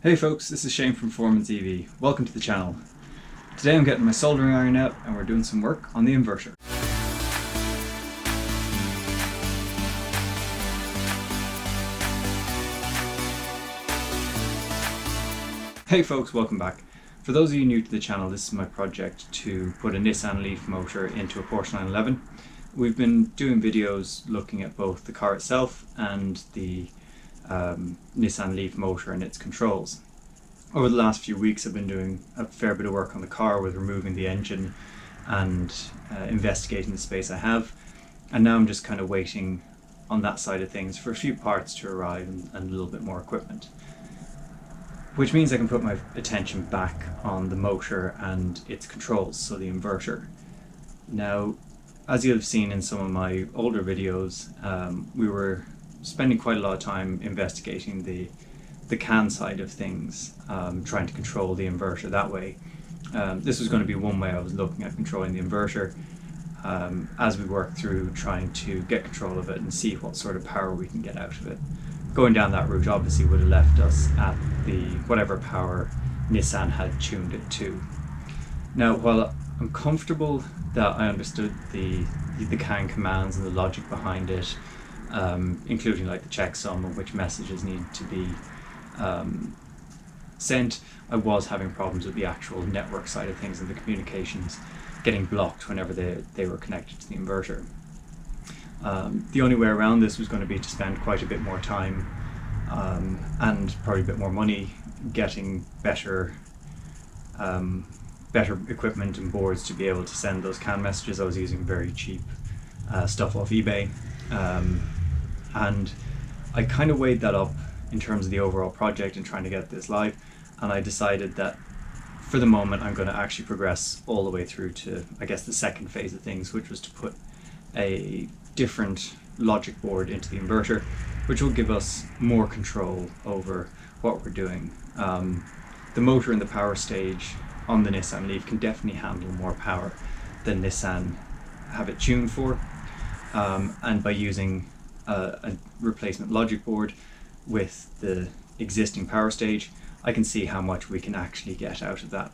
Hey folks, this is Shane from Performance EV. Welcome to the channel. Today I'm getting my soldering iron out and we're doing some work on the inverter. Hey folks, welcome back. For those of you new to the channel, this is my project to put a Nissan Leaf motor into a Porsche 911. We've been doing videos looking at both the car itself and the Nissan Leaf motor and its controls. Over the last few weeks I've been doing a fair bit of work on the car with removing the engine and investigating the space I have, and now I'm just kind of waiting on that side of things for a few parts to arrive and a little bit more equipment, which means I can put my attention back on the motor and its controls, so the inverter. Now, as you have seen in some of my older videos, we were spending quite a lot of time investigating the CAN side of things, trying to control the inverter that way. This was going to be one way I was looking at controlling the inverter as we work through trying to get control of it and see what sort of power we can get out of it. Going down that route obviously would have left us at the whatever power Nissan had tuned it to. Now, while I'm comfortable that I understood the CAN commands and the logic behind it, including like the checksum of which messages need to be sent, I was having problems with the actual network side of things and the communications getting blocked whenever they were connected to the inverter. The only way around this was going to be to spend quite a bit more time and probably a bit more money getting better equipment and boards to be able to send those CAN messages. I was using very cheap stuff off eBay, and I kind of weighed that up in terms of the overall project and trying to get this live, and I decided that for the moment I'm going to actually progress all the way through to, I guess, the second phase of things, which was to put a different logic board into the inverter, which will give us more control over what we're doing. The motor in the power stage on the Nissan Leaf can definitely handle more power than Nissan have it tuned for, and by using a replacement logic board with the existing power stage, I can see how much we can actually get out of that.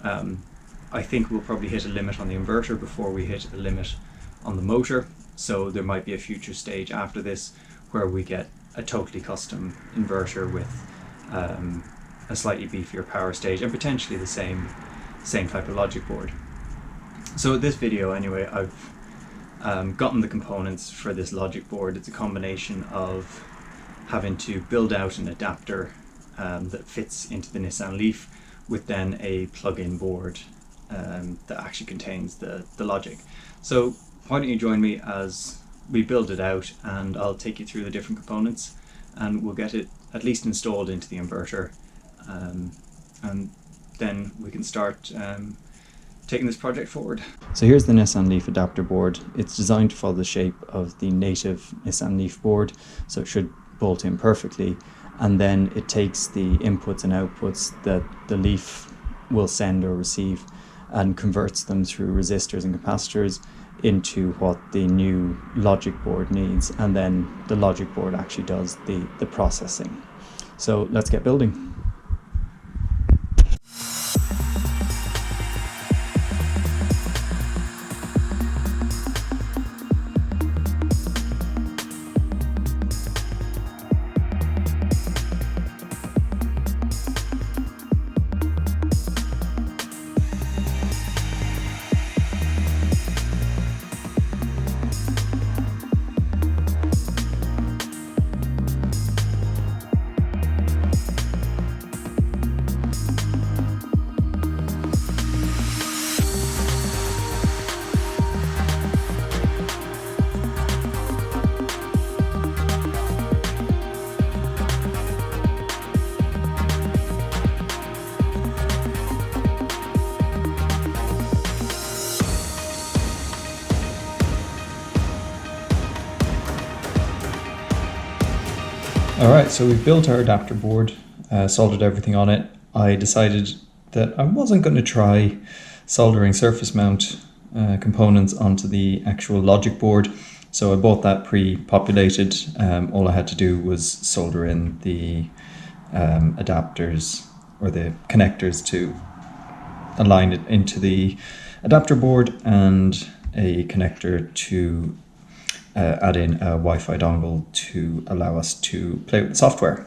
I think we'll probably hit a limit on the inverter before we hit a limit on the motor, so there might be a future stage after this where we get a totally custom inverter with a slightly beefier power stage and potentially the same type of logic board. So this video anyway, I've gotten the components for this logic board. It's a combination of having to build out an adapter that fits into the Nissan Leaf with then a plug-in board that actually contains the logic. So why don't you join me as we build it out, and I'll take you through the different components and we'll get it at least installed into the inverter, and then we can start taking this project forward. So here's the Nissan Leaf adapter board. It's designed to follow the shape of the native Nissan Leaf board, so it should bolt in perfectly, and then it takes the inputs and outputs that the Leaf will send or receive and converts them through resistors and capacitors into what the new logic board needs, and then the logic board actually does the processing. So let's get building. Alright, so we've built our adapter board, soldered everything on it. I decided that I wasn't going to try soldering surface mount components onto the actual logic board, So I bought that pre-populated. All I had to do was solder in the adapters or the connectors to align it into the adapter board, and a connector to add in a Wi-Fi dongle to allow us to play with the software.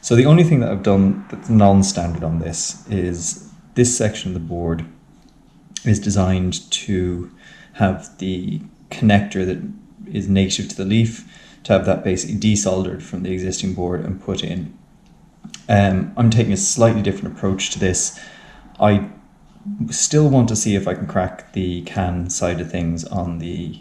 So the only thing that I've done that's non-standard on this is this section of the board is designed to have the connector that is native to the Leaf, to have that basically desoldered from the existing board and put in. I'm taking a slightly different approach to this. I still want to see if I can crack the CAN side of things on the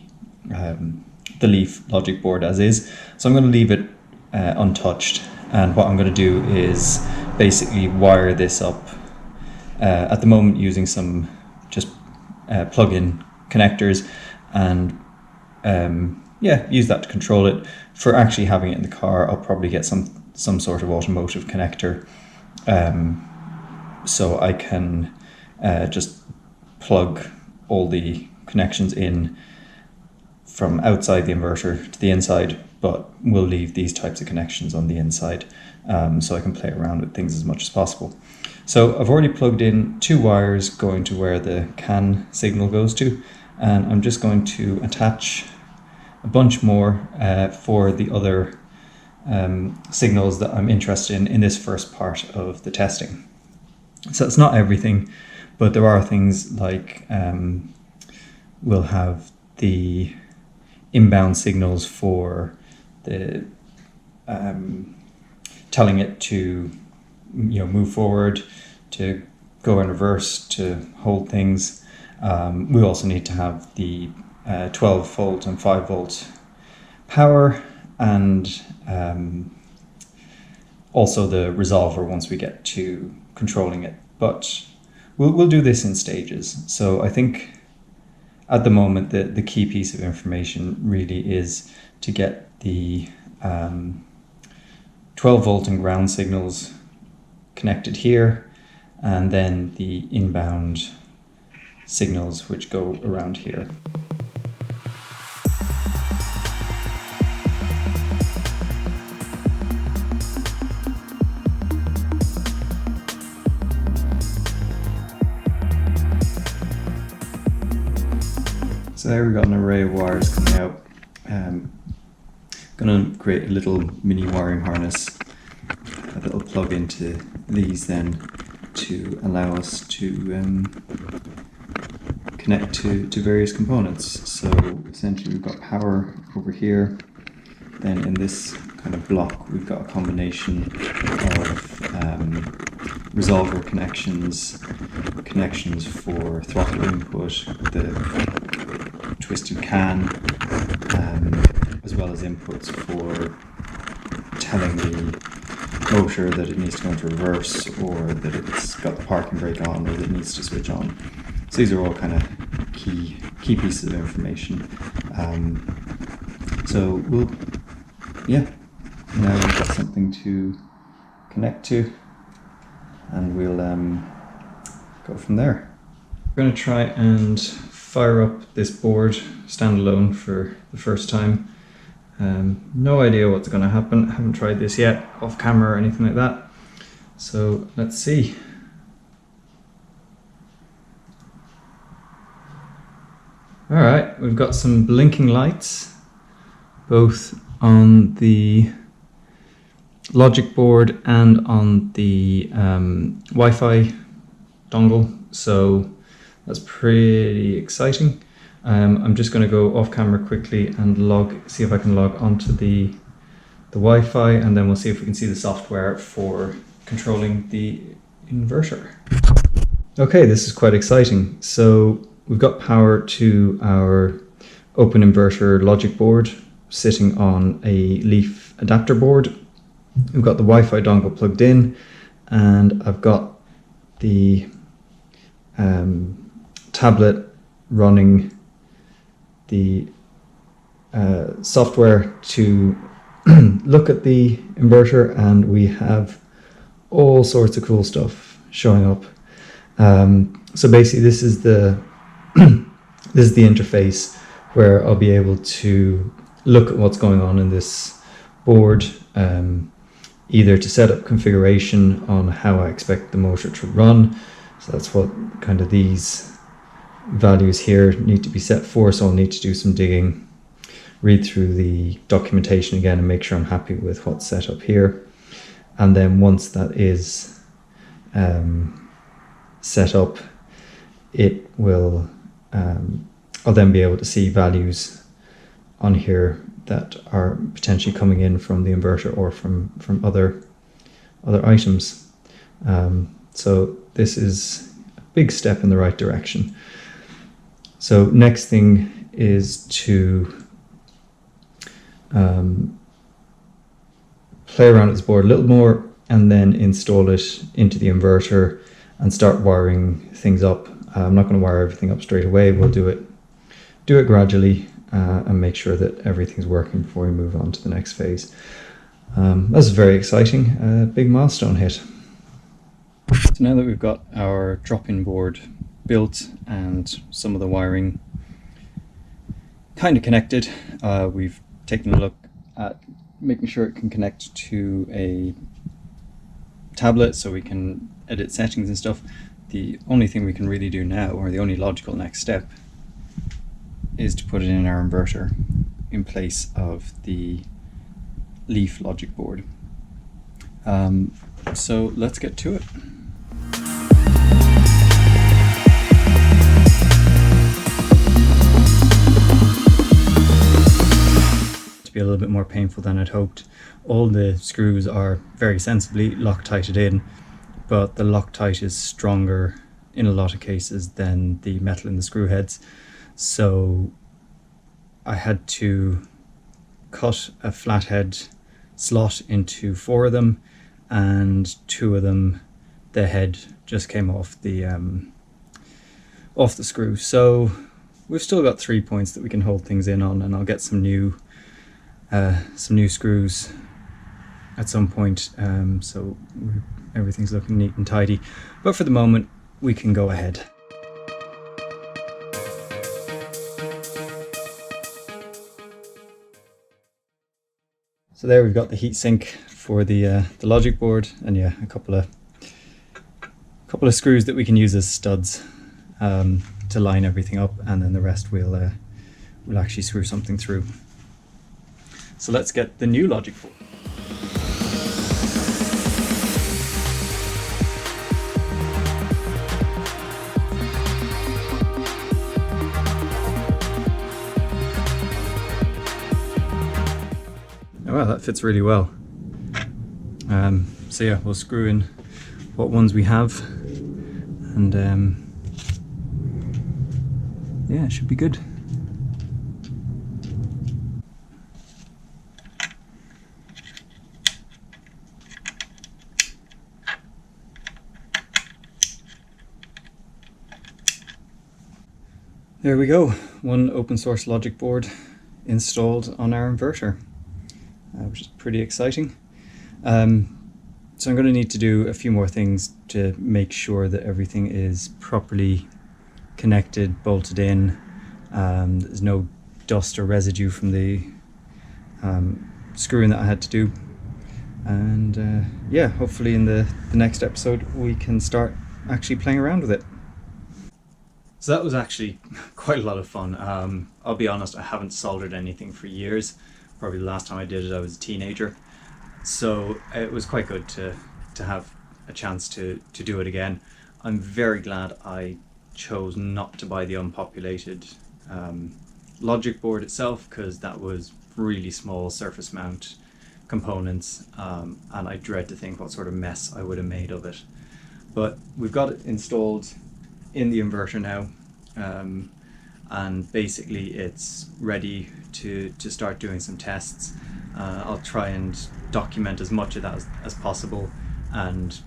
Leaf logic board as is. So I'm going to leave it untouched, and what I'm going to do is basically wire this up at the moment using some just plug-in connectors, and use that to control it. For actually having it in the car, I'll probably get some sort of automotive connector, so I can just plug all the connections in from outside the inverter to the inside, but we'll leave these types of connections on the inside, so I can play around with things as much as possible. So I've already plugged in 2 wires going to where the CAN signal goes to, and I'm just going to attach a bunch more for the other signals that I'm interested in this first part of the testing. So it's not everything, but there are things like we'll have the inbound signals for the telling it to move forward, to go in reverse, to hold things. We also need to have the 12 volt and 5 volt power, and also the resolver once we get to controlling it. But we'll do this in stages. So I think at the moment the key piece of information really is to get the 12 volt and ground signals connected here, and then the inbound signals which go around here. So there we've got an array of wires coming out. Going to create a little mini wiring harness that will plug into these then to allow us to connect to various components. So essentially we've got power over here, then in this kind of block we've got a combination of resolver connections for throttle input, the twisted CAN, as well as inputs for telling the motor that it needs to go into reverse, or that it's got the parking brake on, or that it needs to switch on. So these are all kind of key pieces of information. So now we've got something to connect to, and we'll go from there. We're going to try and fire up this board standalone for the first time. No idea what's going to happen. I haven't tried this yet off camera or anything like that. So let's see. Alright, we've got some blinking lights both on the logic board and on the Wi-Fi dongle, so that's pretty exciting. I'm just going to go off camera quickly and see if I can log onto the Wi-Fi, and then we'll see if we can see the software for controlling the inverter. Okay, this is quite exciting. So we've got power to our open inverter logic board sitting on a Leaf adapter board. We've got the Wi-Fi dongle plugged in, and I've got the tablet running the software to look at the inverter, and we have all sorts of cool stuff showing up. So basically this is the this is the interface where I'll be able to look at what's going on in this board, either to set up configuration on how I expect the motor to run. So that's what kind of these values here need to be set for. So I'll need to do some digging, read through the documentation again and make sure I'm happy with what's set up here. And then once that is set up, it will I'll then be able to see values on here that are potentially coming in from the inverter or from other items. So this is a big step in the right direction. So next thing is to play around with this board a little more and then install it into the inverter and start wiring things up. I'm not going to wire everything up straight away. We'll do it gradually and make sure that everything's working before we move on to the next phase. That's very exciting, big milestone hit. So now that we've got our drop-in board built and some of the wiring kind of connected, we've taken a look at making sure it can connect to a tablet so we can edit settings and stuff. The only thing we can really do now, or the only logical next step, is to put it in our inverter in place of the Leaf logic board. So let's get to it. To be a little bit more painful than I'd hoped, all the screws are very sensibly Loctited in, but the Loctite is stronger in a lot of cases than the metal in the screw heads. So I had to cut a flathead slot into 4 of them, and 2 of them, the head just came off the screw. So we've still got 3 points that we can hold things in on, and I'll get some new screws at some point, so everything's looking neat and tidy. But for the moment, we can go ahead. So there we've got the heatsink for the logic board, and yeah, a couple of screws that we can use as studs to line everything up, and then the rest we'll actually screw something through. So let's get the new logic board. Oh, wow, that fits really well. So yeah, we'll screw in what ones we have, and yeah, it should be good. There we go, one open source logic board installed on our inverter, which is pretty exciting. So I'm going to need to do a few more things to make sure that everything is properly connected, bolted in. There's no dust or residue from the screwing that I had to do. And yeah, hopefully in the next episode we can start actually playing around with it. So that was actually quite a lot of fun. I'll be honest, I haven't soldered anything for years. Probably the last time I did it I was a teenager. So it was quite good to have a chance to do it again. I'm very glad I chose not to buy the unpopulated logic board itself, because that was really small surface mount components, and I dread to think what sort of mess I would have made of it. But we've got it installed in the inverter now, and basically it's ready to start doing some tests. I'll try and document as much of that as possible, and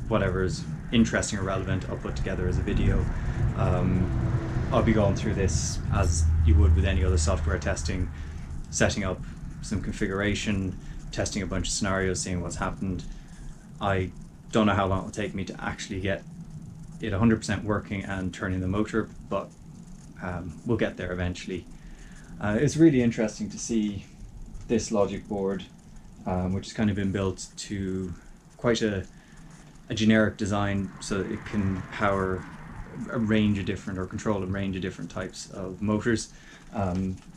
whatever's interesting or relevant I'll put together as a video. I'll be going through this as you would with any other software testing, setting up some configuration, testing a bunch of scenarios, seeing what's happened. I don't know how long it will take me to actually get it 100% working and turning the motor, but we'll get there eventually. It's really interesting to see this logic board which has kind of been built to quite a generic design, so that it can power a range of different, or control a range of different types of motors,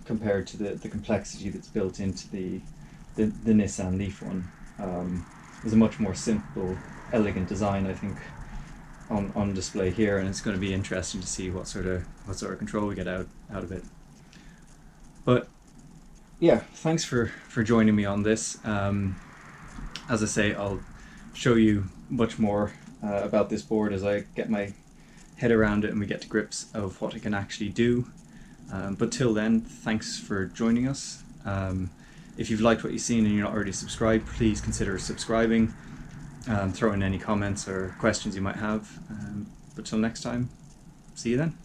compared to the complexity that's built into the Nissan Leaf one. There's a much more simple, elegant design, I think, on display here, and it's going to be interesting to see what sort of control we get out of it. But yeah, thanks for joining me on this. As I say, I'll show you much more about this board as I get my head around it and we get to grips of what it can actually do. But till then, thanks for joining us. If you've liked what you've seen and you're not already subscribed, please consider subscribing. Throw in any comments or questions you might have. But till next time, see you then.